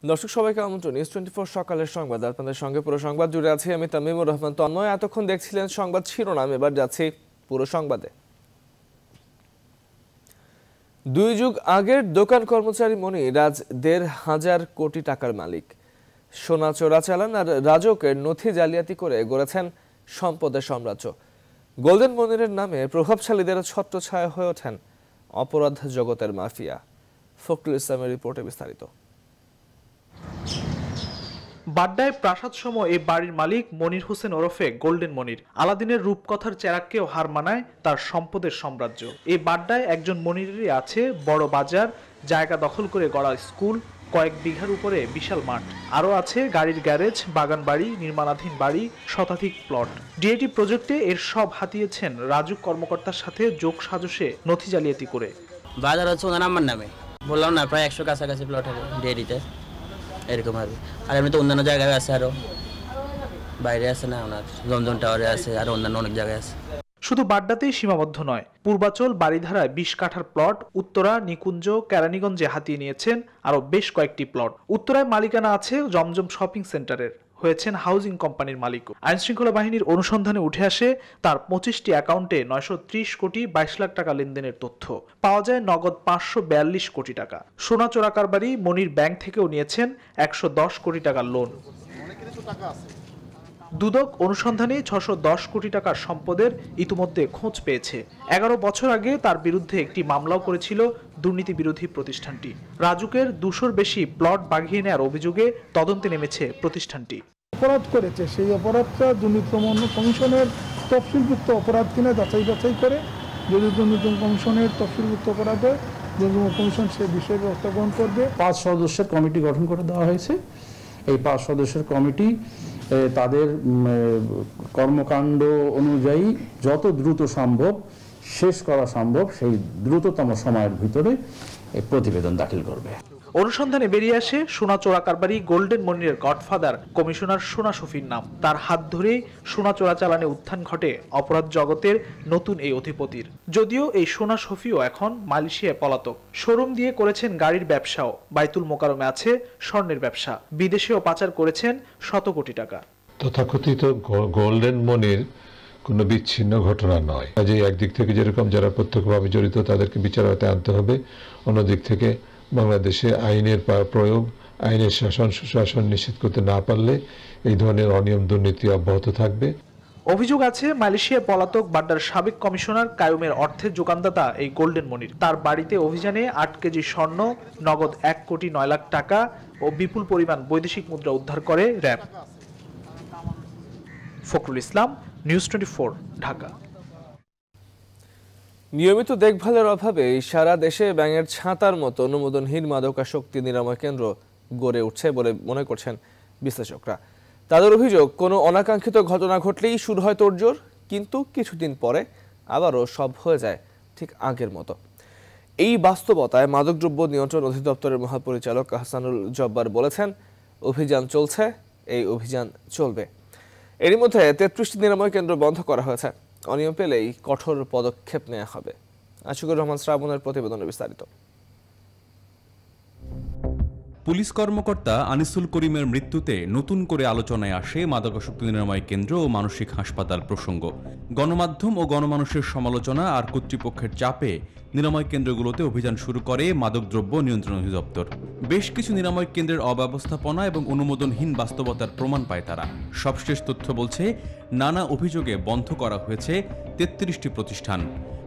দর্শক সবাইকে আমন্ত্রণ নিউজ 24 সকালের সংবাদ। আপনাদের সঙ্গে পুরো সংবাদ জুড়ে আছি আমি তামিমুর রহমান তন্ময়। এতক্ষণ দেখছিলেন সংবাদ শিরোনাম, এবার যাচ্ছি পুরো সংবাদে। 2 যুগ আগের দোকান কর্মচারী মনির আজ 1,500 কোটি টাকার মালিক। সোনা চোরাচালান আর রাজকের নথি জালিয়াতি করে গড়েছেন সম্পদের সাম্রাজ্য। গোল্ডেন মনিরের নামে প্রভাবশালীদের ছত্রছায়া হয়ে ওঠেন অপরাধ জগতের মাফিয়া। ফখরুল ইসলামের রিপোর্টে বিস্তারিত। বাড্ডায় প্রাসাদ সম এই বাড়ির মালিক মনির হোসেন ওরফে গোল্ডেন মনির। আলাদিনের রূপকথার চেরাককেও হার মানায় তার সম্পদের সাম্রাজ্য। এই বাড্ডায় একজন মনিরেরই আছে বড় বাজার, জায়গা দখল করে গড়া স্কুল, কয়েক বিঘার উপরে বিশাল মাঠ, আরও আছে গাড়ির গ্যারেজ, বাগান বাড়ি, নির্মাণাধীন বাড়ি, শতাধিক প্লট। ডিএটি প্রজেক্টে এর সব হাতিয়েছেন রাজুক কর্মকর্তার সাথে যোগ সাজসে নথি জালিয়াতি করে। বাজার হচ্ছে ওনার আমার নামে, বললাম না, প্রায় 100 কাছাকাছি প্লট হবে ডিএটিতে, এরকম হবে। আর এমনি তো অন্যান্য জায়গায় আছে, আরো বাইরে আছে না, ওনার জমজম টাওয়ারে আছে, আর অন্যান্য অনেক জায়গায় আছে। শুধু বাড্ডাতেই সীমাবদ্ধ নয়, পূর্বাচল, বাড়িধারায় 20 কাঠার প্লট, উত্তরা, নিকুঞ্জ, কেরানীগঞ্জে হাতিয়ে নিয়েছেন আরো বেশ কয়েকটি প্লট। উত্তরায় মালিকানা আছে জমজম শপিং সেন্টারের, হয়েছেন হাউজিং কোম্পানির মালিক। আইনশৃঙ্খলা বাহিনীর অনুসন্ধানে উঠে আসে তার 25টি অ্যাকাউন্টে 930 কোটি 22 লাখ টাকা লেনদেনের তথ্য। পাওয়া যায় নগদ 542 কোটি টাকা। সোনা চোরা কারবারি মনির ব্যাংক থেকেও নিয়েছেন 110 কোটি টাকার লোন। দুদক অনুসন্ধানে 610 কোটি টাকার সম্পদের ইতিমধ্যে খোঁজ পেয়েছে। 11 বছর আগে তার বিরুদ্ধে একটি মামলাও করেছিল দুর্নীতি বিরোধী প্রতিষ্ঠানটি। রাজুকের 200-র বেশি প্লট বাগিয়ে নেওয়ার অভিযোগে তদন্তে নেমেছে প্রতিষ্ঠানটি। অপরাধ করেছে, সেই অপরাধটা দুর্নীতি দমন কমিশনের তফসিলভুক্ত অপরাধ কিনা যাচাই বাছাই করে, যদি দুর্নীতি কমিশনের তফসিলভুক্ত অপরাধ হয়, দুর্নীতি কমিশন সে বিষয়ে ব্যবস্থা গ্রহণ করবে। 5 সদস্যের কমিটি গঠন করে দেওয়া হয়েছে। এই 5 সদস্যের কমিটি তাদের কর্মকাণ্ড অনুযায়ী যত দ্রুত সম্ভব শেষ করা সম্ভব সেই দ্রুততম সময়ের ভিতরে এই প্রতিবেদন দাখিল করবে। অনুসন্ধানে বেরিয়ে আসে সোনা চোরা কারবারি গোল্ডেন মনিরের গডফাদার কমিশনার সোনা শফির নাম। তার হাত ধরেই সোনা চোরাচালানে উত্থান ঘটে অপরাধ জগতের নতুন এই অধিপতির। যদিও এই সোনা শফিও এখন মালয়েশিয়ায় পলাতক। শোরুম দিয়ে করেছেন গাড়ির ব্যবসাও, বাইতুল মোকারমে আছে স্বর্ণের ব্যবসা, বিদেশেও পাচার করেছেন শত কোটি টাকা। তথাকথিত গোল্ডেন মনির কোনো বিচ্ছিন্ন ঘটনা নয়। কাজে একদিক থেকে যেরকম যারা প্রত্যক্ষভাবে জড়িত তাদেরকে বিচার আওতায় আনতে হবে, অন্যদিক থেকে বাংলাদেশে আইনের প্রয়োগ, আইনের শাসন সুশাসন নিশ্চিত করতে না পারলে এই ধরনের অনিয়ম দুর্নীতি অব্যাহত থাকবে। অভিযোগ আছে মালয়েশিয়ায় পলাতক বাড্ডার সাবেক কমিশনার কায়ুমের অর্থের যোগানদাতা এই গোল্ডেন মনির। তার বাড়িতে অভিযানে 8 কেজি স্বর্ণ, নগদ 1 কোটি 9 লাখ টাকা ও বিপুল পরিমাণ বৈদেশিক মুদ্রা উদ্ধার করে র্যাব। ফখরুল ইসলাম, নিউজ 24, ঢাকা। নিয়মিত দেখভালের অভাবে সারা দেশে ব্যাঙের ছাতার মতো অনুমোদনহীন মাদকাসক্তি নিরাময় কেন্দ্র গড়ে উঠছে বলে মনে করছেন বিশ্লেষকরা। তাদের অভিযোগ, কোনো অনাকাঙ্ক্ষিত ঘটনা ঘটলেই শুরু হয় তোড়জোড়, কিন্তু কিছুদিন পরে আবারও সব হয়ে যায় ঠিক আগের মতো। এই বাস্তবতায় মাদকদ্রব্য নিয়ন্ত্রণ অধিদপ্তরের মহাপরিচালক আহসানুল জব্বার বলেছেন, অভিযান চলছে, এই অভিযান চলবে। এরই মধ্যে 33টি নিরাময় কেন্দ্র বন্ধ করা হয়েছে। অনিয়ম পেলেই কঠোর পদক্ষেপ নেওয়া হবে। আশিকুর রহমান শ্রাবণের প্রতিবেদনে বিস্তারিত। পুলিশ কর্মকর্তা আনিসুল করিমের মৃত্যুতে নতুন করে আলোচনায় আসে মাদকাসক্তি নিরাময় কেন্দ্র ও মানসিক হাসপাতাল প্রসঙ্গ। গণমাধ্যম ও গণমানুষের সমালোচনা আর কর্তৃপক্ষের চাপে নিরাময় কেন্দ্রগুলোতে অভিযান শুরু করে মাদকদ্রব্য নিয়ন্ত্রণ অধিদপ্তর। বেশ কিছু নিরাময় কেন্দ্রের অব্যবস্থাপনা এবং অনুমোদনহীন বাস্তবতার প্রমাণ পায় তারা। সবশেষ তথ্য বলছে, নানা অভিযোগে বন্ধ করা হয়েছে 33টি প্রতিষ্ঠান।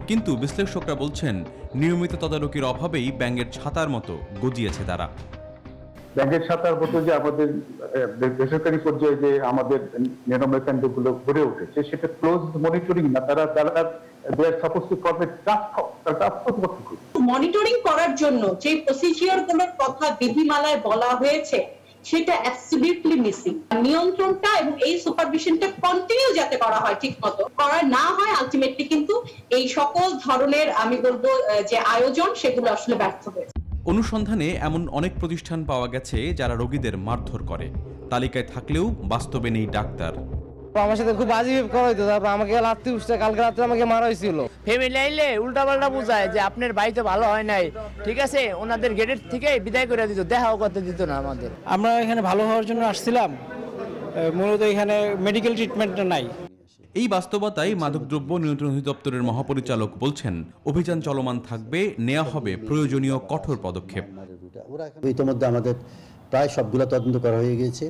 কিন্তু বিশ্লেষকরা বলছেন, নিয়মিত তদারকির অভাবেই ব্যাঙের ছাতার মতো গজিয়েছে তারা। ব্যাংকের ছাতার মতো যে আমাদের বেসরকারি পর্যায়ে যে আমাদের নিরাময় কেন্দ্রগুলো গড়ে উঠেছে, সেটা ক্লোজ মনিটরিং না, তারা মনিটরিং করার জন্য যে প্রসিজিওর গুলোর কথা বিধিমালায় বলা হয়েছে সেটা অ্যাবসলিউটলি মিসিং। নিয়ন্ত্রণটা এবং এই সুপারভিশনটা কন্টিনিউ যাতে করা হয়, ঠিক মতো করা না হয়, আলটিমেটলি কিন্তু এই সকল ধরনের আমি বলবো যে আয়োজন সেগুলো আসলে ব্যর্থ হয়েছে। অনুসন্ধানে এমন অনেক প্রতিষ্ঠান পাওয়া গেছে যারা রোগীদের মারধর করে। তালিকায় থাকলেও বাস্তবে নেই ডাক্তার। আমার সাথে খুব বাজে করা হইতো, তারপর আমাকে লাত্তি উঠছে, কালকে রাত্রে আমাকে মারা হয়েছিল। ফ্যামিলি আইলে উল্টাপাল্টা বোঝায় যে আপনার বাড়ি তো ভালো হয় নাই, ঠিক আছে, ওনাদের গেটের থেকে বিদায় করে দিত, দেখাও করতে দিত না আমাদের। আমরা এখানে ভালো হওয়ার জন্য আসছিলাম, মূলত এখানে মেডিকেল ট্রিটমেন্টটা নাই। এই বাস্তবতায় মাদকদ্রব্য নিয়ন্ত্রণ অধিদপ্তরের মহাপরিচালক বলছেন, অভিযান চলমান থাকবে, নেওয়া হবে প্রয়োজনীয় কঠোর পদক্ষেপ। ইতিমধ্যে আমাদের প্রায় সবগুলো তদন্ত করা হয়ে গিয়েছে।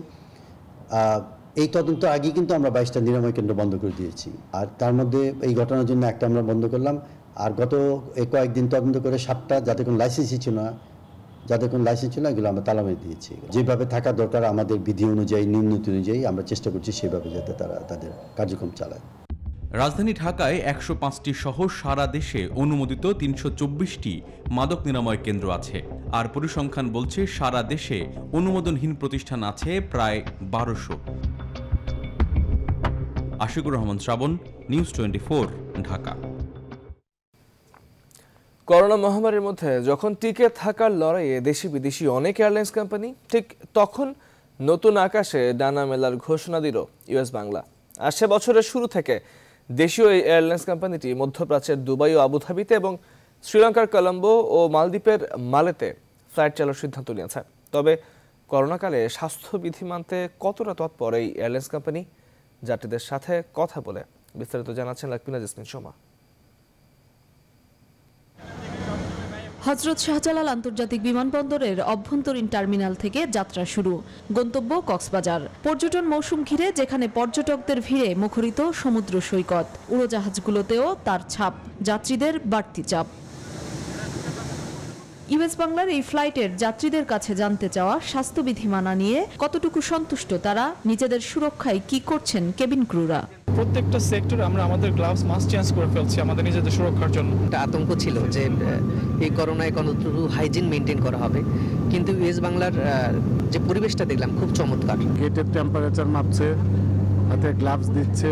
এই তদন্ত আগে কিন্তু আমরা 22টা নিরাময় কেন্দ্র বন্ধ করে দিয়েছি, আর তার মধ্যে এই ঘটনার জন্য একটা আমরা বন্ধ করলাম। আর গত কয়েকদিন তদন্ত করে 7টা যাদের কোনো লাইসেন্সই ছিল না, এগুলো আমরা তালা মেরে দিয়েছি। যেভাবে থাকা দরকার আমাদের বিধি অনুযায়ী, নিম্নতি অনুযায়ী আমরা চেষ্টা করছি সেভাবে যাতে তারা তাদের কার্যক্রম চালায়। রাজধানী ঢাকায় 105টি সহ সারা দেশে অনুমোদিত 324টি মাদক নিরাময় কেন্দ্র আছে। আর পরিসংখ্যান বলছে সারা দেশে অনুমোদনহীন প্রতিষ্ঠান আছে প্রায় 1200। আশিকুর রহমান শ্রাবণ, নিউজ 24, ঢাকা। করোনা মহামারীর মধ্যে যখন টিকে থাকার লড়াইয়ে দেশি বিদেশি অনেক এয়ারলাইন্স কোম্পানি, ঠিক তখন নতুন আকাশে ডানা মেলার ঘোষণা দিল ইউএস বাংলা। আসছে বছরের শুরু থেকে দেশীয় এই এয়ারলাইন্স কোম্পানিটি মধ্যপ্রাচ্যের দুবাই ও আবুধাবিতে এবং শ্রীলঙ্কার কলম্বো ও মালদ্বীপের মালেতে ফ্লাইট চালানোর সিদ্ধান্ত নিয়েছে। তবে করোনাকালে স্বাস্থ্যবিধি মানতে কতটা তৎপর এই এয়ারলাইন্স কোম্পানি, যাত্রীদের সাথে কথা বলে বিস্তারিত জানাচ্ছেন লাকমিনা জেসমিন সোমা। হযরত শাহজালাল আন্তর্জাতিক বিমানবন্দরের অভ্যন্তরীণ টার্মিনাল থেকে যাত্রা শুরু, গন্তব্য কক্সবাজার। পর্যটন মৌসুম ঘিরে যেখানে পর্যটকদের ভিড়ে মুখরিত সমুদ্র সৈকত, উড়োজাহাজগুলোতেও তার ছাপ, যাত্রীদের বাড়তি চাপ। ইউএস বাংলার এই ফ্লাইটের যাত্রীদের কাছে জানতে চাওয়া স্বাস্থ্যবিধি মানা নিয়ে কতটুকু সন্তুষ্ট তারা, নিজেদের সুরক্ষায় কি করছেন কেবিন ক্রুরা। প্রত্যেকটা সেক্টরে আমরা আমাদের গ্লাভস মাস্ক চেঞ্জ করে ফেলছি আমাদের নিজেদের সুরক্ষার জন্য। একটা আতঙ্ক ছিল যে এই করোনায় কতটুকু হাইজিন মেনটেন করা হবে, কিন্তু ইউএস বাংলার যে পরিবেশটা দেখলাম খুব চমৎকার। গেটের টেম্পারেচার মাপছে, হাতে গ্লাভস দিচ্ছে,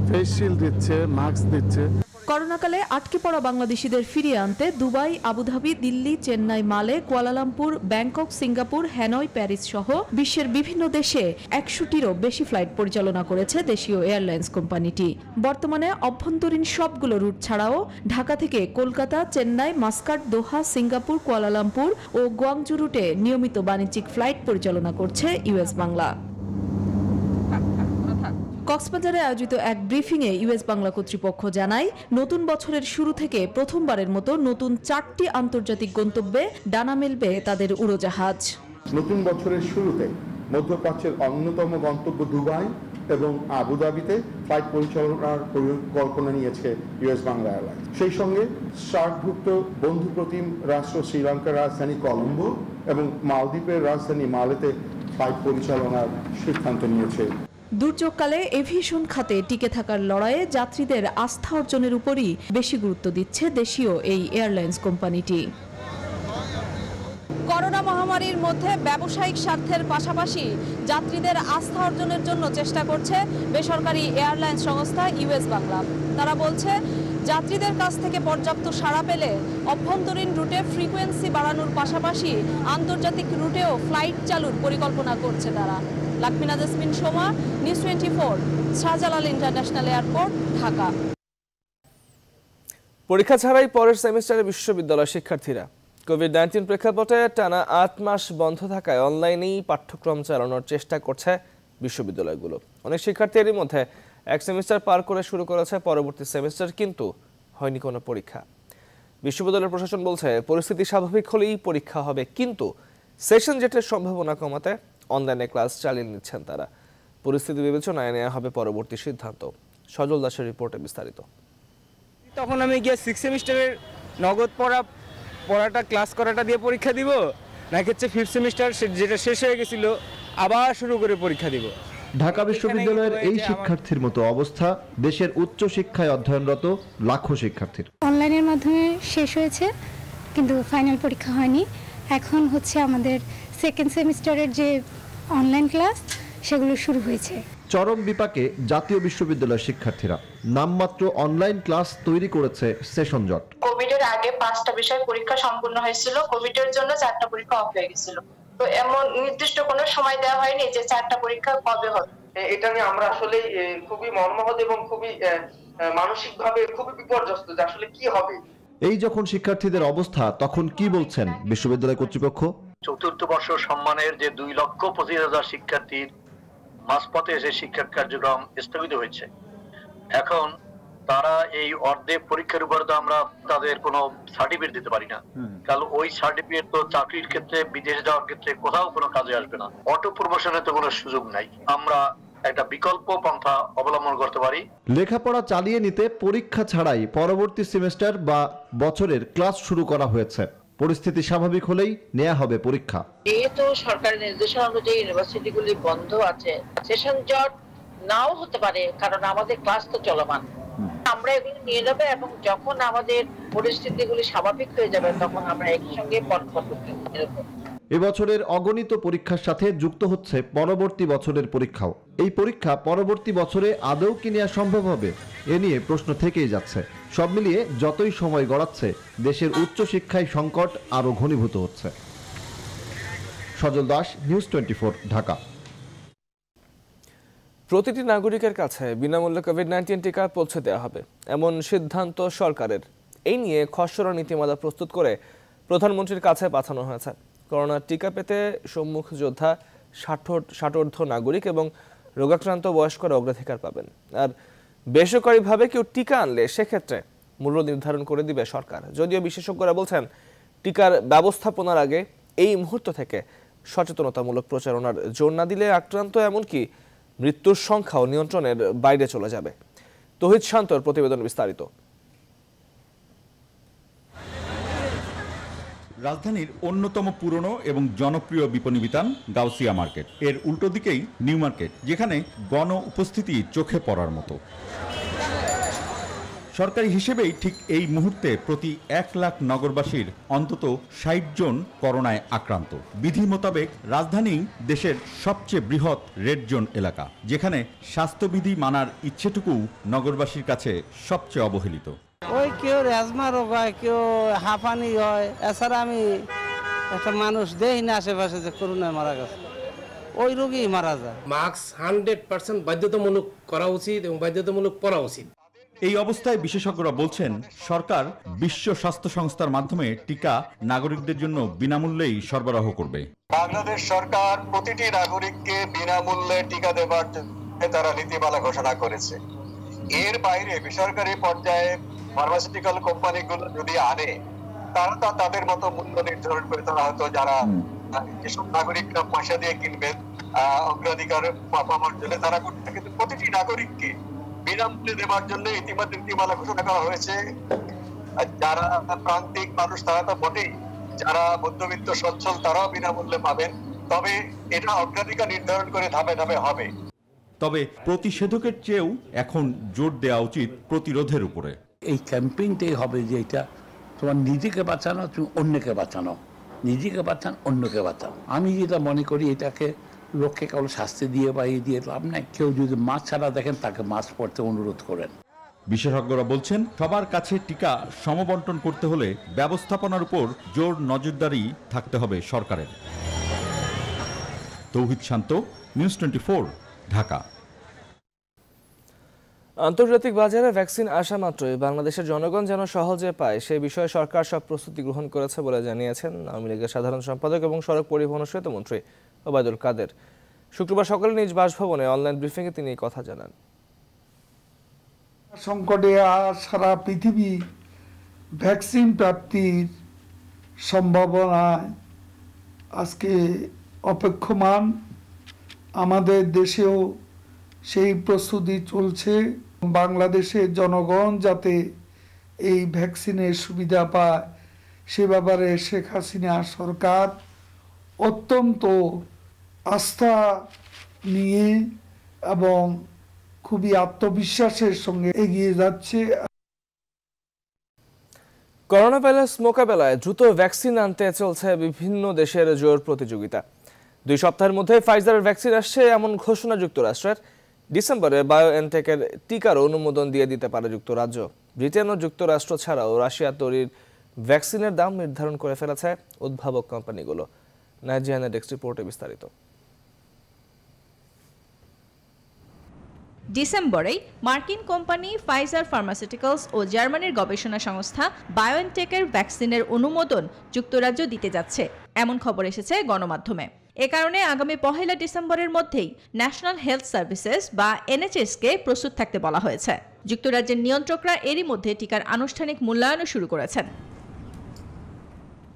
ফেস শিল্ড দিচ্ছে, মাস্ক দিচ্ছে। করোনাকালে আটকে পড়া বাংলাদেশিদের ফিরিয়ে আনতে দুবাই, আবুধাবি, দিল্লি, চেন্নাই, মালে, Kuala Lumpur, Bangkok, Singapore, Hanoi, Paris সহ বিশ্বের বিভিন্ন দেশে 100টিরও বেশি ফ্লাইট পরিচালনা করেছে দেশীয় এয়ারলাইন্স কোম্পানিটি। বর্তমানে অভ্যন্তরীণ সবগুলো রুট ছাড়াও ঢাকা থেকে কলকাতা, চেন্নাই, মাস্কাট, দোহা, সিঙ্গাপুর, কুয়ালালামপুর ও গুয়াংজু রুটে নিয়মিত বাণিজ্যিক ফ্লাইট পরিচালনা করছে ইউএস বাংলা। কক্সবাজারে আয়োজিত এক ব্রিফিংয়ে ইউএস বাংলা কর্তৃপক্ষ জানায়, নতুন বছরের শুরু থেকে প্রথমবারের মতো নতুন 4টি আন্তর্জাতিক গন্তব্যে ডানা মেলবে তাদের উড়োজাহাজ। নতুন বছরের শুরুতে মধ্যপ্রাচ্যের অন্যতম গন্তব্য দুবাই এবং আবুধাবিতে ফ্লাইট পরিচালনার পরিকল্পনা নিয়েছে ইউএস বাংলা এয়ারলাইন্স। সেই সঙ্গে সার্কভুক্ত বন্ধুপ্রতিম রাষ্ট্র শ্রীলঙ্কার রাজধানী কলম্বো এবং মালদ্বীপের রাজধানী মালেতে ফ্লাইট পরিচালনার সিদ্ধান্ত নিয়েছে। দুর্যোগকালে এভিয়েশন খাতে টিকে থাকার লড়াইয়ে যাত্রীদের আস্থা অর্জনের উপরই বেশি গুরুত্ব দিচ্ছে দেশীয় এই এয়ারলাইন্স কোম্পানিটি। করোনা মহামারীর মধ্যে ব্যবসায়িক স্বার্থের পাশাপাশি যাত্রীদের আস্থা অর্জনের জন্য চেষ্টা করছে বেসরকারি এয়ারলাইন্স সংস্থা ইউএস বাংলা। তারা বলছে, যাত্রীদের কাছ থেকে পর্যাপ্ত সাড়া পেলে অভ্যন্তরীণ রুটে ফ্রিকোয়েন্সি বাড়ানোর পাশাপাশি আন্তর্জাতিক রুটেও ফ্লাইট চালুর পরিকল্পনা করছে তারা। Lakmina Jesmin Soma, news 24, Shahjalal international airport, Dhaka. পরীক্ষা ছাড়াই পরের সেমিস্টারে বিশ্ববিদ্যালয় শিক্ষার্থীরা। কোভিড-19 প্রেক্ষাপটে টানা 8 মাস বন্ধ থাকায় অনলাইনেই পাঠ্যক্রম চালানোর চেষ্টা করছে বিশ্ববিদ্যালয়গুলো। অনেক শিক্ষার্থী এরই মধ্যে এক সেমিস্টার পার করে শুরু করেছে পরবর্তী সেমিস্টার, কিন্তু হয়নি কোনো পরীক্ষা। বিশ্ববিদ্যালয় প্রশাসন বলছে, পরিস্থিতি স্বাভাবিক হলেই পরীক্ষা হবে, কিন্তু সেশন জেটের সম্ভাবনা কমাতে অনলাইনে ক্লাস চালিয়ে নিচ্ছেন তারা। পরিস্থিতি বিবেচনায় নেওয়া হবে পরবর্তী সিদ্ধান্ত। সজল দাসের রিপোর্টে বিস্তারিত। তখন আমি গিয়ে 6 সেমিস্টারের নগদ পড়াটা ক্লাস করাটা দিয়ে পরীক্ষা দিব, নাকি হচ্ছে 5th সেমিস্টার যেটা শেষ হয়ে গেছিল আবার শুরু করে পরীক্ষা দিব। ঢাকা বিশ্ববিদ্যালয়ের এই শিক্ষার্থীর মতো অবস্থা দেশের উচ্চ শিক্ষায় অধ্যয়নরত লাখো শিক্ষার্থীর। অনলাইনের মাধ্যমে শেষ হয়েছে, কিন্তু ফাইনাল পরীক্ষা হয়নি। এখন হচ্ছে আমাদের 2nd সেমিস্টারের যে অনলাইন ক্লাস সেগুলো শুরু হয়েছে। চরম বিপাকে জাতীয় বিশ্ববিদ্যালয়ের শিক্ষার্থীরা। নামমাত্র অনলাইন ক্লাস তৈরি করেছে সেশন জট। কোভিডের আগে 5টা বিষয় পরীক্ষা সম্পূর্ণ হয়েছিল, কোভিডের জন্য 4টা পরীক্ষা অফ হয়ে গেছিল। তো এমন নির্দিষ্ট কোনো সময় দেওয়া হয়নি যে 4টা পরীক্ষা কবে হবে। এটা নিয়ে আমরা আসলে খুবই মর্মাহত এবং খুবই মানসিকভাবে খুবই বিপর্যস্ত যে আসলে কি হবে। এই যখন শিক্ষার্থীদের অবস্থা, তখন কি বলছেন বিশ্ববিদ্যালয় কর্তৃপক্ষ? চতুর্থ বর্ষ সম্মানের যে 2,25,000 শিক্ষার্থীর মাঝপথে এসে শিক্ষা কার্যক্রম স্থগিত হয়েছে, এখন তারা এই অর্ধেক পরীক্ষার উপরে তো আমরা তাদের কোনো সার্টিফিকেট দিতে পারি না, কারণ ওই সার্টিফিকেট তো চাকরির ক্ষেত্রে, বিদেশে যাওয়ার ক্ষেত্রে কোথাও কোনো কাজে আসবে না। অটো প্রমোশনে তো কোনো সুযোগ নাই। আমরা একটা বিকল্প পন্থা অবলম্বন করতে পারি। লেখাপড়া চালিয়ে নিতে পরীক্ষা ছাড়াই পরবর্তী সেমিস্টার বা বছরের ক্লাস শুরু করা হয়েছে। পরিস্থিতি স্বাভাবিক হলেই নেওয়া হবে পরীক্ষা। যেহেতু সরকারের নির্দেশনা অনুযায়ী ইউনিভার্সিটিগুলি বন্ধ আছে, সেশন জট নাও হতে পারে, কারণ আমাদের ক্লাস তো চলমান। আমরা এগুলো নিয়ে নেবো এবং যখন আমাদের পরিস্থিতিগুলি স্বাভাবিক হয়ে যাবে তখন আমরা একসঙ্গে এবছরের অগণিত পরীক্ষার সাথে যুক্ত হচ্ছে পরবর্তী বছরের পরীক্ষাও। এই পরীক্ষা পরবর্তী বছরে আদৌ কি নেওয়া সম্ভব হবে, এ নিয়ে প্রশ্ন থেকেই যাচ্ছে। সব মিলিয়ে যতই সময় গড়াচ্ছে, দেশের উচ্চশিক্ষায় সংকট আরও ঘনীভূত হচ্ছে। সজল দাস, নিউজ 24, ঢাকা। প্রতিটি নাগরিকের কাছে বিনামূল্যে কোভিড-19 টিকা পৌঁছে দেওয়া হবে, এমন সিদ্ধান্ত সরকারের। এই নিয়ে খসড়া নীতিমালা প্রস্তুত করে প্রধানমন্ত্রীর কাছে পাঠানো হয়েছে। করোনার টিকা পেতে সম্মুখ যোদ্ধা, 60 নাগরিক এবং রোগাক্রান্ত বয়স্করা অগ্রাধিকার পাবেন। আর বেসরকারিভাবে কেউ টিকা আনলে সেক্ষেত্রে মূল্য নির্ধারণ করে দিবে সরকার। যদিও বিশেষজ্ঞরা বলছেন, টিকার ব্যবস্থাপনার আগে এই মুহূর্ত থেকে সচেতনতামূলক প্রচারণার জোর না দিলে আক্রান্ত এমনকি মৃত্যুর সংখ্যাও নিয়ন্ত্রণের বাইরে চলে যাবে। তৌহিদ শান্তর প্রতিবেদন বিস্তারিত। রাজধানীর অন্যতম পুরনো এবং জনপ্রিয় বিপণী বিতান গাউসিয়া মার্কেট, এর উল্টো দিকেই নিউ মার্কেট, যেখানে গণ উপস্থিতি চোখে পড়ার মতো। সরকারি হিসেবেই ঠিক এই মুহূর্তে প্রতি 1 লাখ নগরবাসীর অন্তত 60 জন করোনায় আক্রান্ত। বিধি মোতাবেক রাজধানী দেশের সবচেয়ে বৃহৎ রেড জোন এলাকা, যেখানে স্বাস্থ্যবিধি মানার ইচ্ছেটুকু নগরবাসীর কাছে সবচেয়ে অবহেলিত। ওই কেউ রেজমা রোগ হয়, কেউ হাঁপানি হয়, এছাড়া আমি একটা মানুষ দেখি না আশেপাশে যে করোনায় মারা গেছে, ওই রোগী মারা যায়। মাস্ক 100% বাধ্যতামূলক করা উচিত এবং বাধ্যতামূলক পরা উচিত। এই অবস্থায় বিশেষজ্ঞরা বলছেন, সরকার বিশ্ব স্বাস্থ্য সংস্থার মাধ্যমে টিকা নাগরিকদের জন্য বিনামূল্যেই সরবরাহ করবে। বাংলাদেশ সরকার প্রতিটি নাগরিককে বিনামূল্যে টিকা দেওয়ার জন্য তারা নীতিমালা ঘোষণা করেছে। এর বাইরে বেসরকারি পর্যায়ে ফার্মাসিউটিক্যাল কোম্পানিগুলো যদি আনে, তারা তাদের মতো মূল্য নির্ধারণ করে, তারা হয়তো যারা যেসব নাগরিকরা পয়সা দিয়ে কিনবেন অগ্রাধিকার পাওয়ার জন্য তারা করতে, কিন্তু প্রতিটি নাগরিককে বিনামূল্যে দেওয়ার জন্য ইতিমধ্যে নীতিমালা ঘোষণা করা হয়েছে। যারা প্রান্তিক মানুষ তারা তো বটেই, যারা মধ্যবিত্ত সচ্ছল তারাও বিনামূল্যে পাবেন। তবে এটা অগ্রাধিকার নির্ধারণ করে ধাপে ধাপে হবে। তবে প্রতিষেধকের চেয়েও এখন জোর দেওয়া উচিত প্রতিরোধের উপরে। এই ক্যাম্পেইনটাই হবে যে এটা তোমার নিজেকে বাঁচানো, তুমি অন্যকে বাঁচানো, নিজেকে বাঁচান, অন্যকে বাঁচান। আমি যেটা মনে করি, এটাকে লোককে কেবল শাস্তি দিয়ে বা এই দিয়ে লাভ নাই। কেউ যদি মাস্ক ছাড়া দেখেন, তাকে মাস্ক পরতে অনুরোধ করেন। বিশেষজ্ঞরা বলছেন, সবার কাছে টিকা সমবন্টন করতে হলে ব্যবস্থাপনার উপর জোর নজরদারি থাকতে হবে সরকারের। তৌহিদ শান্ত, নিউজ 24, ঢাকা। আন্তর্জাতিক বাজারে ভ্যাকসিন আসা মাত্রই বাংলাদেশের জনগণ যেন সহজে পায়, সে বিষয়ে সরকার সব প্রস্তুতি গ্রহণ করেছে বলে জানিয়েছেন আওয়ামী লীগের সাধারণ সম্পাদক এবং সড়ক পরিবহন ও সেতুমন্ত্রী ওবায়দুল কাদের। শুক্রবার সকালে নিজ বাসভবনে অনলাইন ব্রিফিংয়ে তিনি এই কথা জানান। সংকটে সারা পৃথিবী ভ্যাকসিন প্রাপ্তির সম্ভাবনায় আজকে অপেক্ষমান। আমাদের দেশেও সেই প্রস্তুতি চলছে। বাংলাদেশের জনগণ যাতে এই ভ্যাকসিনের সুবিধা পায়, সে ব্যাপারে শেখ হাসিনা সরকার অত্যন্ত আস্থা নিয়ে এবং খুবই আত্মবিশ্বাসের সঙ্গে এগিয়ে যাচ্ছে। করোনা ভাইরাস মোকাবেলায় দ্রুত ভ্যাকসিন আনতে চলছে বিভিন্ন দেশের জোর প্রতিযোগিতা। 2 সপ্তাহের মধ্যে ফাইজারের ভ্যাকসিন আসছে এমন ঘোষণা যুক্তরাষ্ট্রের। ডিসেম্বরে বায়োএনটেকের টিকার অনুমোদন দিয়ে দিতে পারে যুক্তরাজ্য। ব্রিটেন ও যুক্তরাষ্ট্র ছাড়াও রাশিয়া তৈরির ভ্যাকসিনের দাম নির্ধারণ করে ফেলেছে উদ্ভাবক কোম্পানিগুলো। নাইজিয়ানা ডেস্ক রিপোর্টে বিস্তারিত। ডিসেম্বরেই মার্কিন কোম্পানি ফাইজার ফার্মাসিউটিক্যালস ও জার্মানির গবেষণা সংস্থা বায়োএনটেকের ভ্যাকসিনের অনুমোদন যুক্তরাজ্য দিতে যাচ্ছে এমন খবর এসেছে গণমাধ্যমে। এ কারণে আগামী 1 ডিসেম্বরের মধ্যেই ন্যাশনাল হেলথ সার্ভিসেস বা NHS-কে প্রস্তুত থাকতে বলা হয়েছে। যুক্তরাজ্যের নিয়ন্ত্রকরা এরই মধ্যে টিকার আনুষ্ঠানিক মূল্যায়নও শুরু করেছেন।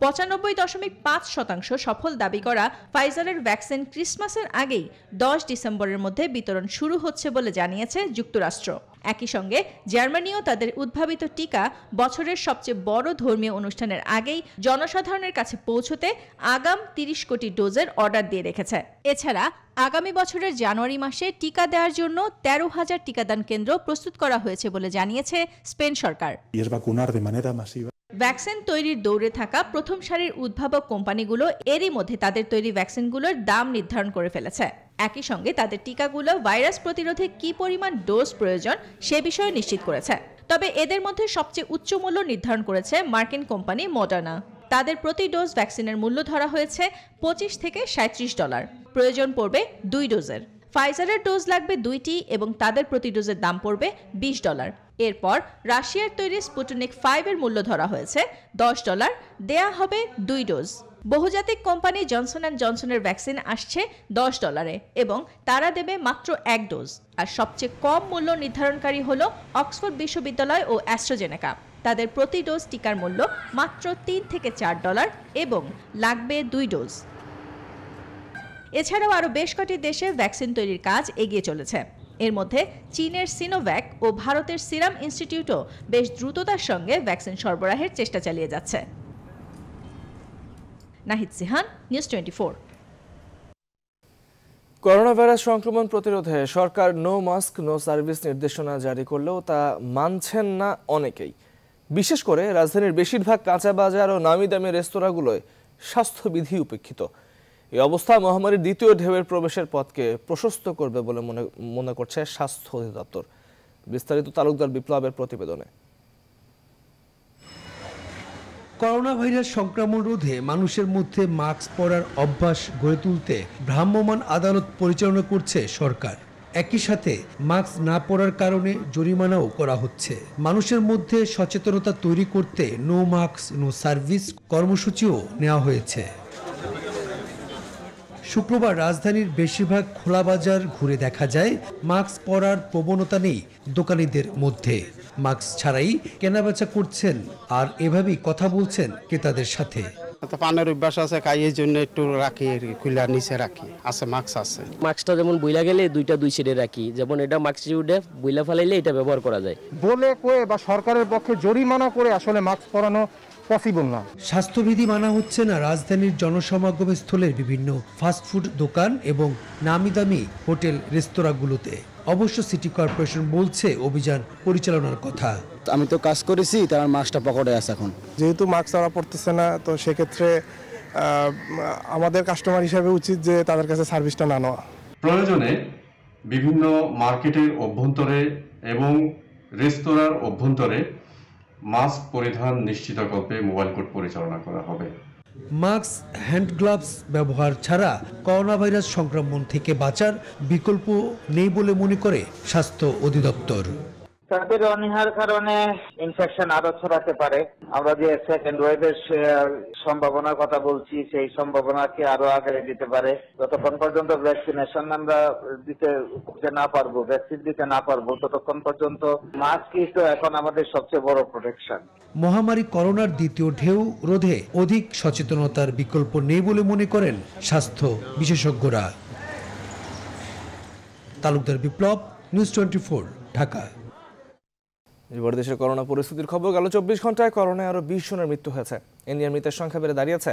95.5% সফল দাবি করা ফাইজারের ভ্যাকসিন ক্রিসমাসের আগেই 10 ডিসেম্বরের মধ্যে বিতরণ শুরু হচ্ছে বলে জানিয়েছে যুক্তরাষ্ট্র। একই সঙ্গে জার্মানিও তাদের উদ্ভাবিত টিকা বছরের সবচেয়ে বড় ধর্মীয় অনুষ্ঠানের আগেই জনসাধারণের কাছে পৌঁছতে আগাম 30 কোটি ডোজের অর্ডার দিয়ে রেখেছে। এছাড়া আগামী বছরের জানুয়ারি মাসে টিকা দেওয়ার জন্য 13,000 টিকাদান কেন্দ্র প্রস্তুত করা হয়েছে বলে জানিয়েছে স্পেন সরকার। ভ্যাকসিন তৈরির দৌড়ে থাকা প্রথম সারির উদ্ভাবক কোম্পানিগুলো এরই মধ্যে তাদের তৈরি ভ্যাকসিনগুলোর দাম নির্ধারণ করে ফেলেছে। একই সঙ্গে তাদের টিকাগুলো ভাইরাস প্রতিরোধে কি পরিমাণ ডোজ প্রয়োজন সে বিষয়ে নিশ্চিত করেছে। তবে এদের মধ্যে সবচেয়ে উচ্চ মূল্য নির্ধারণ করেছে মার্কিন কোম্পানি মডার্না। তাদের প্রতি ডোজ ভ্যাকসিনের মূল্য ধরা হয়েছে $25 থেকে $37। প্রয়োজন পড়বে 2 ডোজের। ফাইজারের ডোজ লাগবে 2টি এবং তাদের প্রতি ডোজের দাম পড়বে $20। এরপর রাশিয়ার তৈরি স্পুটনিক 5 এর মূল্য ধরা হয়েছে $10, দেয়া হবে 2 ডোজ। বহুজাতিক কোম্পানি জনসন অ্যান্ড জনসনের ভ্যাকসিন আসছে $10 এবং তারা দেবে মাত্র 1 ডোজ। আর সবচেয়ে কম মূল্য নির্ধারণকারী হলো অক্সফোর্ড বিশ্ববিদ্যালয় ও অ্যাস্ট্রাজেনেকা। তাদের প্রতি ডোজ টিকার মূল্য মাত্র $3 থেকে $4 এবং লাগবে 2 ডোজ। এছাড়াও আরও বেশ কটি দেশে ভ্যাকসিন তৈরির কাজ এগিয়ে চলেছে। এর মধ্যে চীনের সিনোভ্যাক ও ভারতের সিরাম ইনস্টিটিউটও বেশ দ্রুততার সঙ্গে ভ্যাকসিন সরবরাহের চেষ্টা চালিয়ে যাচ্ছে। নাহিদ সিহান, নিউজ 24। করোনা ভাইরাস সংক্রমণ প্রতিরোধে সরকার নো মাস্ক নো সার্ভিস নির্দেশনা জারি করলেও তা মানছেন না অনেকেই। বিশেষ করে রাজধানীর বেশিরভাগ কাঁচা বাজার ও নামি দামি রেস্তোরাঁগুলোয় স্বাস্থ্যবিধি উপেক্ষিত। এই অবস্থা মহামারীর দ্বিতীয় ঢেউয়ের প্রবেশের পথকে প্রশস্ত করবে বলে মনে করছে স্বাস্থ্য অধিদপ্তর। বিস্তারিত তালুকদার বিপ্লবের প্রতিবেদনে। করোনা ভাইরাস সংক্রমণ রোধে মানুষের মধ্যে মাস্ক পরার অভ্যাস গড়ে তুলতে ভ্রাম্যমাণ আদালত পরিচালনা করছে সরকার। একই সাথে মাস্ক না পরার কারণে জরিমানাও করা হচ্ছে। মানুষের মধ্যে সচেতনতা তৈরি করতে নো মাস্ক নো সার্ভিস কর্মসূচিও নেওয়া হয়েছে। শুক্রবার রাজধানীর বেশিরভাগ খোলা বাজার ঘুরে দেখা যায় মাস্ক পরার প্রবণতা নেই দোকানীদের মধ্যে। মাস্ক ছাড়াই কেনাবেচা করছেন আর এভাবেই কথা বলছেন ক্রেতাদের সাথে। পানের অভ্যাস আছে, খাই এই জন্য একটু রাখি, খুলে নিচে রাখি, আছে মাস্ক আছে। মাস্কটা যেমন বইলা গেলে দুই সাইডে রাখি, যেমন এটা মাস্ক উঠে বইলা ফেলাইলে এটা ব্যবহার করা যায়। বলে কয়ে বা সরকারের পক্ষে জরিমানা করে আসলে মাস্ক পরানো পসিবল না। স্বাস্থ্যবিধি মানা হচ্ছে না রাজধানীর জনসমাগম স্থলের বিভিন্ন ফাস্টফুড দোকান এবং নামি দামি হোটেল রেস্তোরাঁগুলোতে। অবশ্য সিটি কর্পোরেশন বলছে অভিযান পরিচালনার কথা। আমি তো কাজ করেছি, তার মাস্কটা পকেটে আছে এখন। যেহেতু মাস্ক ছাড়া পড়তেছে না, তো সেক্ষেত্রে আমাদের কাস্টমার হিসাবে উচিত যে তাদের কাছে সার্ভিসটা না নেওয়া। প্রয়োজনে বিভিন্ন মার্কেটের অভ্যন্তরে এবং রেস্তোরাঁর অভ্যন্তরে মাস্ক পরিধান নিশ্চিতকল্পে মোবাইল কোড পরিচালনা করা হবে। মাস্ক, হ্যান্ড গ্লাভস ব্যবহার ছাড়া করোনা ভাইরাস সংক্রমণ থেকে বাঁচার বিকল্প নেই বলে মনে করে স্বাস্থ্য অধিদপ্তর। তাদের অনীহার কারণে ইনফেকশন আরো ছড়াতে পারে। আমরা যে সেকেন্ড ওয়েভের সম্ভাবনার কথা বলছি, সেই সম্ভাবনাকে আরো আগে দিতে পারে। যতক্ষণ পর্যন্ত ভ্যাকসিনেশন আমরা দিতে না পারবো, ভ্যাকসিন দিতে না পারবো, ততক্ষণ পর্যন্ত মাস্কই তো এখন আমাদের সবচেয়ে বড় প্রোটেকশন। মহামারী করোনার দ্বিতীয় ঢেউ রোধে অধিক সচেতনতার বিকল্প নেই বলে মনে করেন স্বাস্থ্য বিশেষজ্ঞরা। তালুকদার বিপ্লব, নিউজ 24, ঢাকা। এবার দেশের করোনা পরিস্থিতির খবর। গেল 24 ঘন্টায় করোনায় আরো 20 জনের মৃত্যু হয়েছে। এ নিয়ে মৃতের সংখ্যা বেড়ে দাঁড়িয়েছে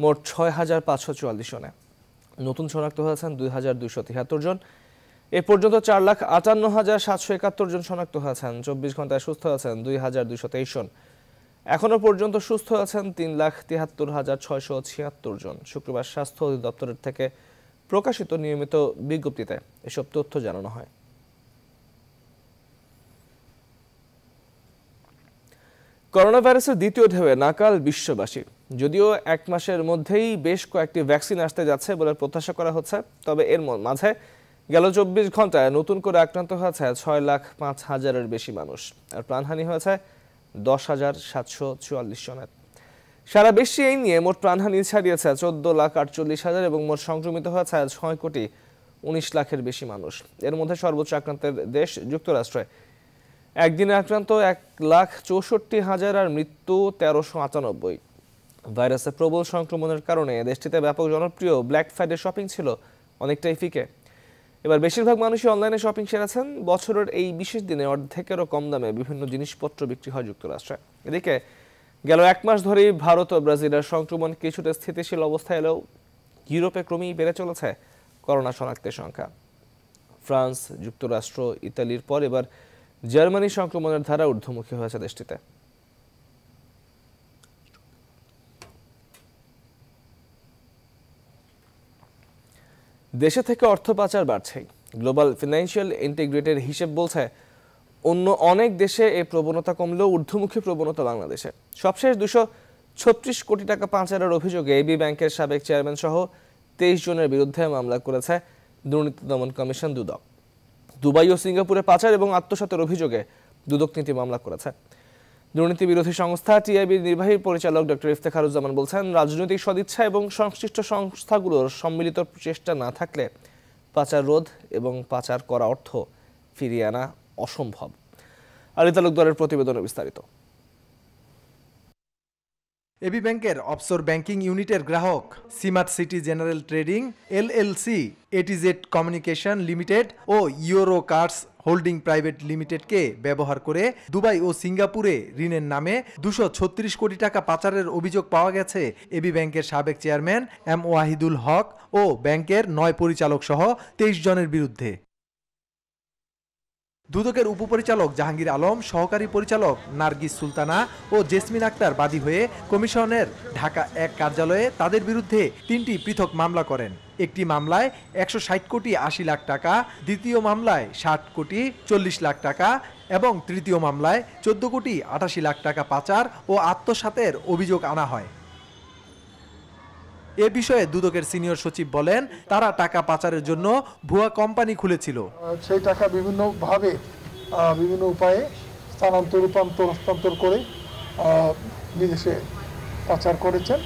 মোট 6,544 জনে। নতুন শনাক্ত হয়েছেন 2,273 জন। এ পর্যন্ত 4,58,771 জন শনাক্ত হয়েছেন। 24 ঘন্টায় সুস্থ হয়েছেন 2,223 জন। এখনো পর্যন্ত সুস্থ হয়েছেন 3,73,676 জন। শুক্রবার স্বাস্থ্য অধিদপ্তরের থেকে প্রকাশিত নিয়মিত বিজ্ঞপ্তিতে এসব তথ্য জানানো হয়। করোনা ভাইরাসের দ্বিতীয় ঢেউয়ে নাকাল বিশ্ববাসী। যদিও 1 মাসের মধ্যেই বেশ কয়েকটি ভ্যাকসিন আসতে যাচ্ছে বলে প্রত্যাশা করা হচ্ছে, তবে এর মাঝে গেল ২৪ ঘন্টায় নতুন করে আক্রান্ত হয়েছে ৬,০৫,০০০-এর বেশি মানুষ, আর প্রাণহানি হয়েছে ১০,৭৪৪ জনের। সারা বিশ্বে এই নিয়ে মোট প্রাণহানি ছাড়িয়েছে ১৪,৪৮,০০০ এবং মোট সংক্রমিত হয়েছে ৬,১৯,০০,০০০-এর বেশি মানুষ। এর মধ্যে সর্বোচ্চ আক্রান্তের দেশ যুক্তরাষ্ট্রে। একদিনে আক্রান্ত ১,৬৪,০০০ আর মৃত্যু ১৩৯৮। ভাইরাসের প্রবল সংক্রমণের কারণে দেশটিতে ব্যাপক জনপ্রিয় ব্ল্যাক ফ্রাইডে শপিং ছিল অনেকটাই ফিকে। এবার বেশিরভাগ মানুষই অনলাইনে শপিং সেরেছেন। বছরের এই বিশেষ দিনে অর্ধেকেরও কম দামে বিভিন্ন জিনিসপত্র বিক্রি হয় যুক্তরাষ্ট্রে। এদিকে গেল ১ মাস ধরেই ভারত ও ব্রাজিলের সংক্রমণ কিছুটা স্থিতিশীল অবস্থায় এলেও ইউরোপে ক্রমেই বেড়ে চলেছে করোনা শনাক্তের সংখ্যা। ফ্রান্স, যুক্তরাষ্ট্র, ইতালির পর এবার জার্মানি সংক্রমণের ধারা ঊর্ধ্বমুখী হয়েছে দেশটিতে। দেশে থেকে অর্থ পাচার বাড়ছেই। গ্লোবাল ফিনান্সিয়াল ইন্টিগ্রেটের হিসেব বলছে অন্য অনেক দেশে এই প্রবণতা কমলেও ঊর্ধ্বমুখী প্রবণতা বাংলাদেশে। সবশেষ ২৩৬ কোটি টাকা পাচারের অভিযোগে এবি ব্যাংকের সাবেক চেয়ারম্যান সহ ২৩ জনের বিরুদ্ধে মামলা করেছে দুর্নীতি দমন কমিশন দুদক। দুবাই ও সিঙ্গাপুরে পাচার এবং আত্মসাতের অভিযোগে দুদক ৩টি মামলা করেছে। দুর্নীতি বিরোধী সংস্থা টিআইবির নির্বাহী পরিচালক ডক্টর ইফতেখারুজ্জামান বলছেন, রাজনৈতিক সদিচ্ছা এবং সংশ্লিষ্ট সংস্থাগুলোর সম্মিলিত চেষ্টা না থাকলে পাচার রোধ এবং পাচার করা অর্থ ফিরিয়ে আনা অসম্ভব। আলী তালুকদারের প্রতিবেদনে বিস্তারিত। এবি ব্যাংকের অফশোর ব্যাংকিং ইউনিটের গ্রাহক Smart City General Trading LLC, ATZ Communication Limited ও ইউরো কার্স হোল্ডিং প্রাইভেট লিমিটেডকে ব্যবহার করে দুবাই ও সিঙ্গাপুরে ঋণের নামে ২৩৬ কোটি টাকা পাচারের অভিযোগ পাওয়া গেছে এবি ব্যাংকের সাবেক চেয়ারম্যান এম ওয়াহিদুল হক ও ব্যাংকের ৯ পরিচালক সহ ২৩ জনের বিরুদ্ধে। দুদকের উপপরিচালক জাহাঙ্গীর আলম, সহকারী পরিচালক নার্গিস সুলতানা ও জেসমিন আক্তার বাদী হয়ে কমিশনের ঢাকা ১ কার্যালয়ে তাদের বিরুদ্ধে ৩টি পৃথক মামলা করেন। একটি মামলায় ১৬০ কোটি ৮০ লাখ টাকা, দ্বিতীয় মামলায় ৬০ কোটি ৪০ লাখ টাকা এবং তৃতীয় মামলায় ১৪ কোটি ৮৮ লাখ টাকা পাচার ও আত্মসাতের অভিযোগ আনা হয়। এ বিষয়ে দুদকের সিনিয়র সচিব বলেন, তারা টাকা পাচারের জন্য ভুয়া কোম্পানি খুলেছিল। সেই টাকা বিভিন্নভাবে বিভিন্ন উপায়ে হস্তান্তর করে বিদেশে পাচার করেছেন।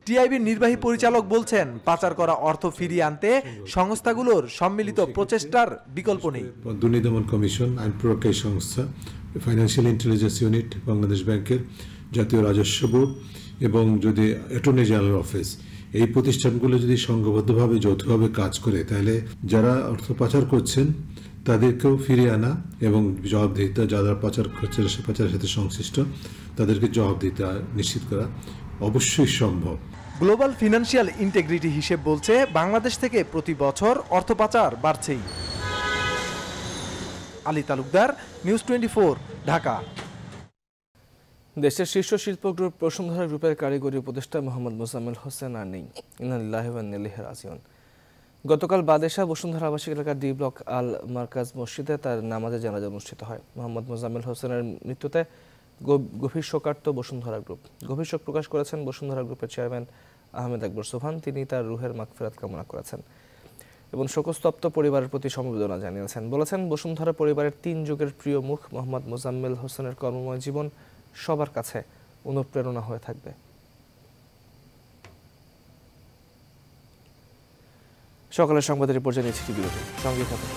টিআইবির নির্বাহী পরিচালক বলছেন, পাচার করা অর্থ ফিরিয়ে আনতে সংস্থাগুলোর সম্মিলিত প্রচেষ্টার বিকল্প নেই। দুর্নীতি দমন কমিশন, আইন প্রয়োগকারী সংস্থা, ফাইন্যান্সিয়াল ইন্টেলিজেন্স ইউনিট, বাংলাদেশ ব্যাংকের, জাতীয় রাজস্ব বোর্ড এবং যদি অ্যাটর্নি জেনারেল অফিস, এই প্রতিষ্ঠানগুলো যদি সংঘবদ্ধভাবে যৌথভাবে কাজ করে, তাহলে যারা অর্থ পাচার করছেন তাদেরকেও ফিরিয়ে আনা এবং জবাবদিহিতা, যারা পাচার করছে পাচারের সাথে সংশ্লিষ্ট তাদেরকে জবাবদিহিতা নিশ্চিত করা অবশ্যই সম্ভব। গ্লোবাল ফিনান্সিয়াল ইন্টিগ্রিটি হিসেব বলছে, বাংলাদেশ থেকে প্রতি বছর অর্থ পাচার বাড়ছেই। আলী তালুকদার, নিউজ 24, ঢাকা। দেশের শীর্ষ শিল্প গ্রুপ বসুন্ধরা গ্রুপের কারিগরি উপদেষ্টা মোহাম্মদ মোজাম্মেল হোসেন আর নেই। ইন্না লিল্লাহি ওয়া ইন্না ইলাইহি রাজিউন। গতকাল বাদেশা বসুন্ধরা আবাসিক এলাকার ডি ব্লক আল মার্কাজ মসজিদে তার নামাজে জানাজা অনুষ্ঠিত হয়। মোহাম্মদ মোজাম্মেল হোসেনের মৃত্যুতে গভীর শোকার্ত বসুন্ধরা গ্রুপ। গভীর শোক প্রকাশ করেছেন বসুন্ধরা গ্রুপের চেয়ারম্যান আহমেদ আকবর সোবহান। তিনি তার রুহের মাগফিরাত কামনা করেছেন এবং শোকস্তপ্ত পরিবারের প্রতি সমবেদনা জানিয়েছেন। বলেছেন, বসুন্ধরা পরিবারের ৩ যুগের প্রিয় মুখ মোহাম্মদ মোজাম্মেল হোসেনের কর্মময় জীবন সবার কাছে অনুপ্রেরণা হয়ে থাকবে। সকালের সংবাদের রিপোর্ট জানিয়েছি বিরতি। সঙ্গে থাকুন।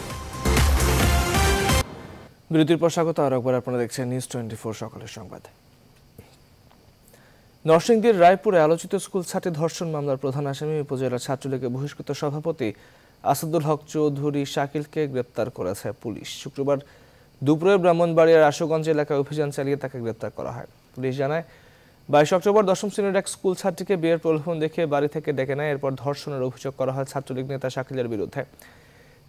বিরতির পর স্বাগত আর একবার আপনারা দেখছেন নিউজ 24 সকালের সংবাদ। নরসিংদীর রায়পুরে আলোচিত স্কুল ছাত্রী ধর্ষণ মামলার প্রধান আসামি উপজেলা ছাত্রলীগের বহিষ্কৃত সভাপতি আসাদুল হক চৌধুরী শাকিলকে গ্রেপ্তার করেছে পুলিশ। শুক্রবার দুপুরে ব্রাহ্মণবাড়িয়ার আশুগঞ্জ এলাকায় অভিযান চালিয়ে তাকে গ্রেপ্তার করা হয়। পুলিশ জানায়, 22 অক্টোবর 10ম শ্রেণীর এক স্কুল ছাত্রীকে বিয়ের প্রলোভন দেখিয়ে বাড়ি থেকে ডেকে নেয়। এরপর ধর্ষণের অভিযোগ করা হয় ছাত্রলীগ নেতা শাকিলের বিরুদ্ধে।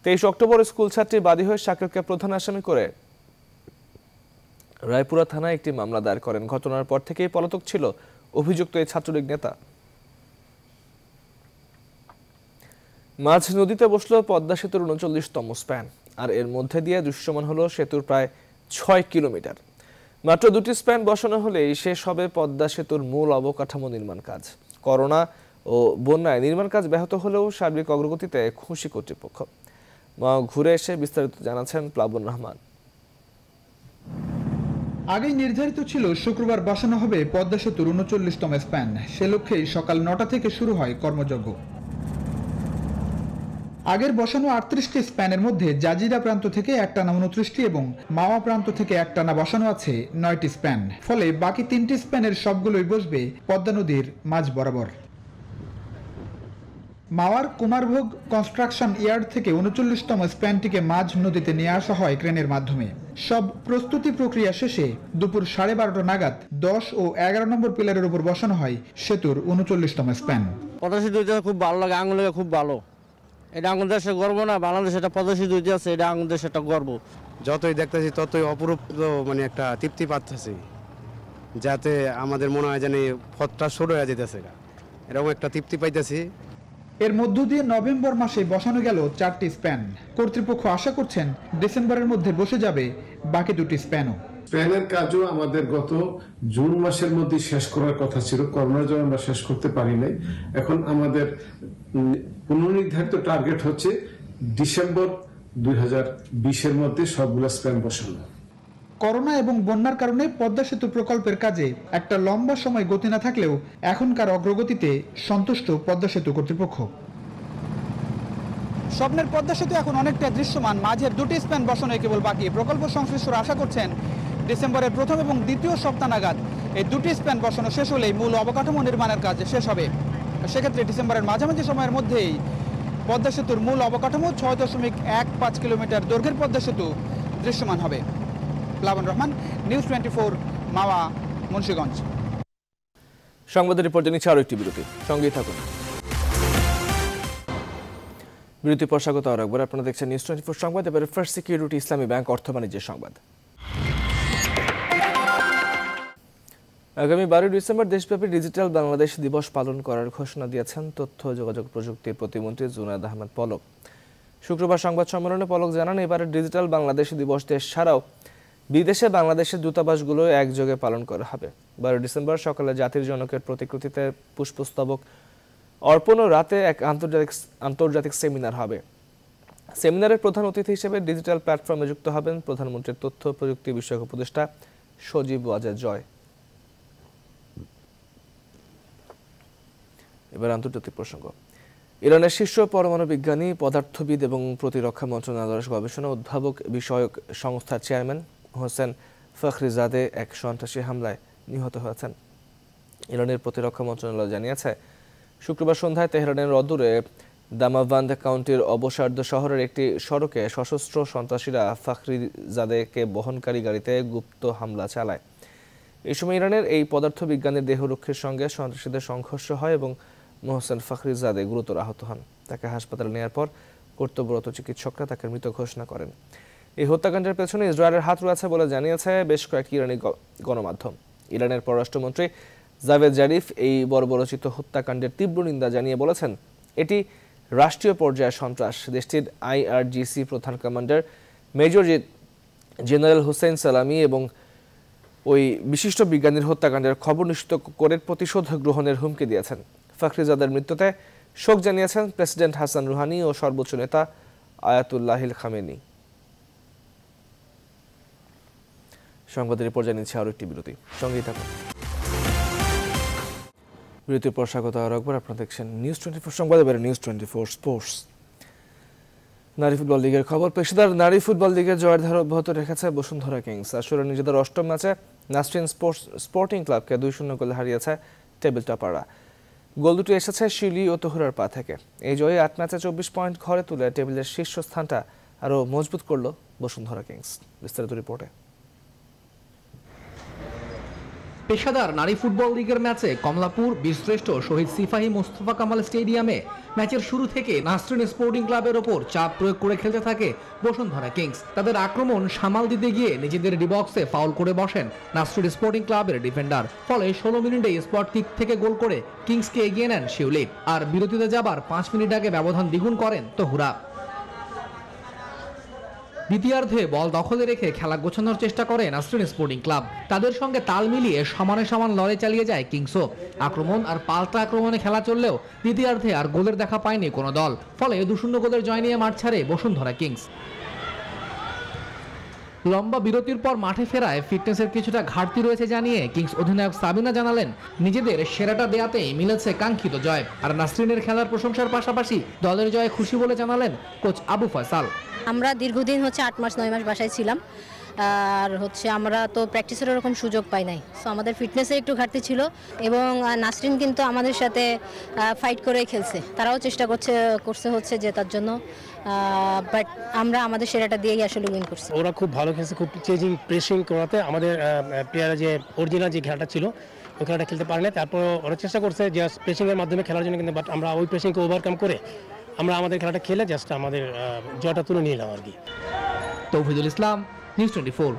23 অক্টোবর স্কুল ছাত্রী বাদী হয়ে শাকিলকে প্রধান আসামি করে রায়পুরা থানায় একটি মামলা দায়ের করেন। ঘটনার পর থেকেই পলাতক ছিল অভিযুক্ত এই ছাত্রলীগ নেতা। মাঝ নদীতে বসল পদ্মা সেতুর 39তম স্প্যান, আর এর মধ্যে দিয়ে দৃশ্যমান হলো সেতুর প্রায় 6 কিলোমিটার। মাত্র 2টি স্প্যান বসানো হলেই শেষ হবে পদ্মা সেতুর মূল অবকাঠামো নির্মাণ কাজ। করোনা ও বন্যায় নির্মাণ কাজ ব্যাহত হলেও সার্বিক অগ্রগতিতে খুশি কর্তৃপক্ষ। ঘুরে এসে বিস্তারিত জানাচ্ছেন প্লাবন রহমান। আগেই নির্ধারিত ছিল শুক্রবার বসানো হবে পদ্মা সেতুর ৩৯তম স্প্যান। সে লক্ষ্যেই সকাল ৯টা থেকে শুরু হয় কর্মযজ্ঞ। আগের বসানো ৩৮টি স্প্যানের মধ্যে জাজিরা প্রান্ত থেকে একটানা ২৯টি এবং মাওয়া প্রান্ত থেকে একটানা বসানো আছে ৯টি স্প্যান। ফলে বাকি ৩টি স্প্যানের সবগুলোই বসবে পদ্মা নদীর মাঝ বরাবর। মাওয়ার কুমারভোগ কনস্ট্রাকশন ইয়ার্ড থেকে ৩৯তম স্প্যানটিকে মাঝ নদীতে নিয়ে আসা হয় ক্রেনের মাধ্যমে। সব প্রস্তুতি প্রক্রিয়া শেষে দুপুর 12:30টা নাগাদ ১০ ও ১১ নম্বর পিলারের উপর বসানো হয় সেতুর ৩৯তম স্প্যান। পদ্মা সেতু খুব ভালো লাগে, আঙুল লাগে খুব ভালো। এটা আঙুল দেশে গর্ব না, বাংলাদেশ এটা পদ্মা সেতু আছে, এটা আঙুল দেশে একটা গর্ব। যতই দেখতেছি ততই অপরূপ মানে একটা তৃপ্তি পাচ্ছি, যাতে আমাদের মনে হয় যেন পথটা ছোট হয়ে যেতেছে, এরকম একটা তৃপ্তি পাইতেছি। এর মধ্য দিয়ে নভেম্বর মাসে বসানো গেল 4টি স্প্যান। কর্তৃপক্ষ আশা করছেন ডিসেম্বরের মধ্যে বসে যাবে বাকি 2টি স্প্যানও। স্প্যানের কাজও আমাদের গত জুন মাসের মধ্যে শেষ করার কথা ছিল, করোনার জন্য আমরা শেষ করতে পারি নাই। এখন আমাদের পুনর্নির্ধারিত টার্গেট হচ্ছে ডিসেম্বর 2020-এর মধ্যে সবগুলো স্প্যান বসানো। করোনা এবং বন্যার কারণে পদ্মা সেতু প্রকল্পের কাজে একটা লম্বা সময় গতি না থাকলেও এখনকার অগ্রগতিতে সন্তুষ্ট পদ্মা সেতু কর্তৃপক্ষ। স্বপ্নের পদ্মা সেতু এখন অনেকটা দৃশ্যমান, মাঝের 2টি স্প্যান বসানো কেবল বাকি। প্রকল্প সংশ্লিষ্টরা আশা করছেন ডিসেম্বরের প্রথম এবং দ্বিতীয় সপ্তাহ নাগাদ এই 2টি স্প্যান বসানো শেষ হলেই মূল অবকাঠামো নির্মাণের কাজ শেষ হবে। সেক্ষেত্রে ডিসেম্বরের মাঝামাঝি সময়ের মধ্যেই পদ্মা সেতুর মূল অবকাঠামো 6.15 কিলোমিটার দৈর্ঘ্যের পদ্মা সেতু দৃশ্যমান হবে। প্লাবন রহমান, নিউজ 24, মাওয়া, মুন্সিগঞ্জ। সংবাদের রিপোর্টে নিচ্ছে আরো একটি বিরতি, সঙ্গেই থাকুন। বিরতি পর স্বাগত আর একবার। আপনারা দেখছেন নিউজ 24 সংবাদ। এবারে ফার্স্ট সিকিউরিটি ইসলামী ব্যাংক অর্থ বাণিজ্যের সংবাদ। আগামী 12 ডিসেম্বর দেশব্যাপী ডিজিটাল বাংলাদেশ দিবস পালন করার ঘোষণা দিয়েছেন তথ্য যোগাযোগ প্রযুক্তি প্রতিমন্ত্রী জুনায়েদ আহমেদ পলক। শুক্রবার সংবাদ সম্মেলনে পলক জানান, এবারে ডিজিটাল বাংলাদেশ দিবস দেশ ছাড়াও বিদেশে বাংলাদেশের দূতাবাসগুলো একযোগে পালন করা হবে। 12 ডিসেম্বর সকালে জাতির জনকের প্রতিকৃতিতে পুষ্পস্তবক অর্পণ ও রাতে এক আন্তর্জাতিক সেমিনার হবে। সেমিনারের প্রধান অতিথি হিসেবে ডিজিটাল প্ল্যাটফর্মে যুক্ত হবেন প্রধানমন্ত্রীর তথ্য প্রযুক্তি বিষয়ক উপদেষ্টা সজীব ওয়াজেদ জয়। এবার আন্তর্জাতিক প্রসঙ্গ। ইরানের শীর্ষ পরমাণু বিজ্ঞানী, পদার্থবিদ এবং প্রতিরক্ষা মন্ত্রণালয়ের গবেষণা উদ্ভাবক বিষয়ক সংস্থার চেয়ারম্যান হোসেন ফখরিজাদে এক সন্ত্রাসী হামলায় নিহত হয়েছেন। ইরানের প্রতিরক্ষা মন্ত্রণালয় জানিয়েছে, শুক্রবার সন্ধ্যায় তেহরানের অদূরে দামাভান্দ কাউন্টির অবসার্দ শহরের একটি সড়কে সশস্ত্র সন্ত্রাসীরা ফখরিজাদেকে বহনকারী গাড়িতে গুপ্ত হামলা চালায়। এই সময় ইরানের এই পদার্থবিজ্ঞানীর দেহরক্ষীর সঙ্গে সন্ত্রাসীদের সংঘর্ষ হয় এবং মোহসেন ফখরিজাদে গুরুতর আহত হন। তাকে হাসপাতালে নেওয়ার পর কর্তব্যরত চিকিৎসকরা তাকে মৃত ঘোষণা করেন। এই হত্যাকাণ্ডের পেছনে ইসরায়েলের হাত রয়েছে বলে জানিয়েছে বেশ কয়েকটি ইরানি গণমাধ্যম। ইরানের পররাষ্ট্রমন্ত্রী জাভেদ জারিফ এই বর্বরচিত হত্যাকাণ্ডের তীব্র নিন্দা জানিয়ে বলেছেন, এটি রাষ্ট্রীয় পর্যায়ের সন্ত্রাস। দেশটির IRGC প্রধান কমান্ডার মেজর জেনারেল হুসেইন সালামি এবং ওই বিশিষ্ট বিজ্ঞানীর হত্যাকাণ্ডের খবর নিশ্চিত করে প্রতিশোধ গ্রহণের হুমকি দিয়েছেন। ফখরিজাদের মৃত্যুতে শোক জানিয়েছেন প্রেসিডেন্ট হাসান রুহানি ও সর্বোচ্চ নেতা আয়াতুল্লাহিল খামেনি। সংবাদের রিপোর্ট জানিয়েছে আরো একটি বিরতি, সঙ্গেই থাকুন। বিরতির পর স্বাগত আর একবার। আপনারা দেখছেন নিউজ 24 সংবাদ। এবারে নিউজ 24 স্পোর্টস। নারী ফুটবল লিগের খবর। পেশাদার নারী ফুটবল লিগের জয়ের ধারা অব্যাহত রেখেছে বসুন্ধরা কিংস। আসলে নিজেদের অষ্টম ম্যাচে নাসরিন স্পোর্টিং ক্লাবকে 2-0 গোলে হারিয়েছে টেবিল টপাররা। গোল দুটি এসেছে শিলি ও তহুরার পা থেকে। এই জয়ে 8 ম্যাচে 24 পয়েন্ট ঘরে তুলে টেবিলের শীর্ষস্থানটা আরও মজবুত করল বসুন্ধরা কিংস। বিস্তারিত রিপোর্টে। পেশাদার নারী ফুটবল লিগের ম্যাচে কমলাপুর বীরশ্রেষ্ঠ শহীদ সিপাহী মোস্তফা কামাল স্টেডিয়ামে ম্যাচের শুরু থেকে নাসরিন স্পোর্টিং ক্লাবের ওপর চাপ প্রয়োগ করে খেলতে থাকে বসুন্ধরা কিংস। তাদের আক্রমণ সামাল দিতে গিয়ে নিজেদের ডিবক্সে ফাউল করে বসেন নাসরিন স্পোর্টিং ক্লাবের ডিফেন্ডার। ফলে 16 মিনিটে স্পট কিক থেকে গোল করে কিংসকে এগিয়ে নেন শিউলি। আর বিরতিতে যাবার 5 মিনিট আগে ব্যবধান দ্বিগুণ করেন তহুরা। দ্বিতীয়ার্ধে বল দখলে রেখে খেলা গোছানোর চেষ্টা করে নাসরিন স্পোর্টিং ক্লাব। তাদের সঙ্গে তাল মিলিয়ে সমানে সমান লড়াই চালিয়ে যায় কিংসও। আক্রমণ আর পাল্টা আক্রমণে খেলা চললেও দ্বিতীয়ার্ধে আর গোলের দেখা পায়নি কোনো দল। ফলে 2-0 গোলের জয় নিয়ে মাঠ ছাড়ে বসুন্ধরা কিংস। লম্বা বিরতির পর মাঠে ফেরায় ফিটনেসের কিছুটা ঘাটতি রয়েছে জানিয়ে কিংস অধিনায়ক সাবিনা জানালেন, নিজেদের সেরাটা দেয়াতেই মিলেছে কাঙ্ক্ষিত জয়। আর নাসরিনের খেলার প্রশংসার পাশাপাশি দলের জয়ে খুশি বলে জানালেন কোচ আবু ফয়সাল। আমরা দীর্ঘদিন 8 মাস 9 মাস বাসায় ছিলাম, আর আমরা তো প্র্যাকটিসের এরকম সুযোগ পাই নাই। সো আমাদের ফিটনেসে একটু ঘাটতি ছিল এবং নাসরিন কিন্তু আমাদের সাথে ফাইট করে খেলছে, তারাও চেষ্টা করছে জেতার জন্য, বাট আমরা আমাদের সেরাটা দিয়েই আসলে উইন করছি। ওরা খুব ভালো খেলছে, খুব চেজিং প্রেসিং করাতে আমাদের প্লেয়াররা যে অরিজিনাল যে খেলাটা ছিল ওই খেলাটা খেলতে পারে না। তারপর ওরা চেষ্টা করছে যে প্রেসিংয়ের মাধ্যমে খেলার জন্য, কিন্তু বাট আমরা ওই প্রেসিংকে ওভারকাম করে আমরা আমাদের খেলাটা খেলে জাস্ট আমাদের জয়টা তুলে নিলাম আর কি। তৌহিদুল ইসলাম, নিউজ 24।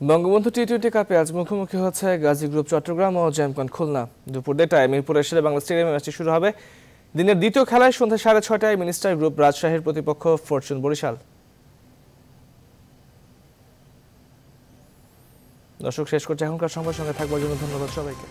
বঙ্গবন্ধু টি-20 কাপে আজ মুখোমুখি হচ্ছে গাজী গ্রুপ চট্টগ্রাম ও জ্যামকন খুলনা। দুপুর 2টায় মিরপুরের শেরে বাংলা স্টেডিয়ামে ম্যাচটি শুরু হবে। দিনের দ্বিতীয় খেলায় সন্ধ্যা 6:30টায় মিনিস্টার গ্রুপ রাজশাহীর প্রতিপক্ষ ফরচুন বরিশাল। দর্শক, শেষ করছে এখনকার সংবাদ। সঙ্গে থাকবার জন্য ধন্যবাদ সবাইকে।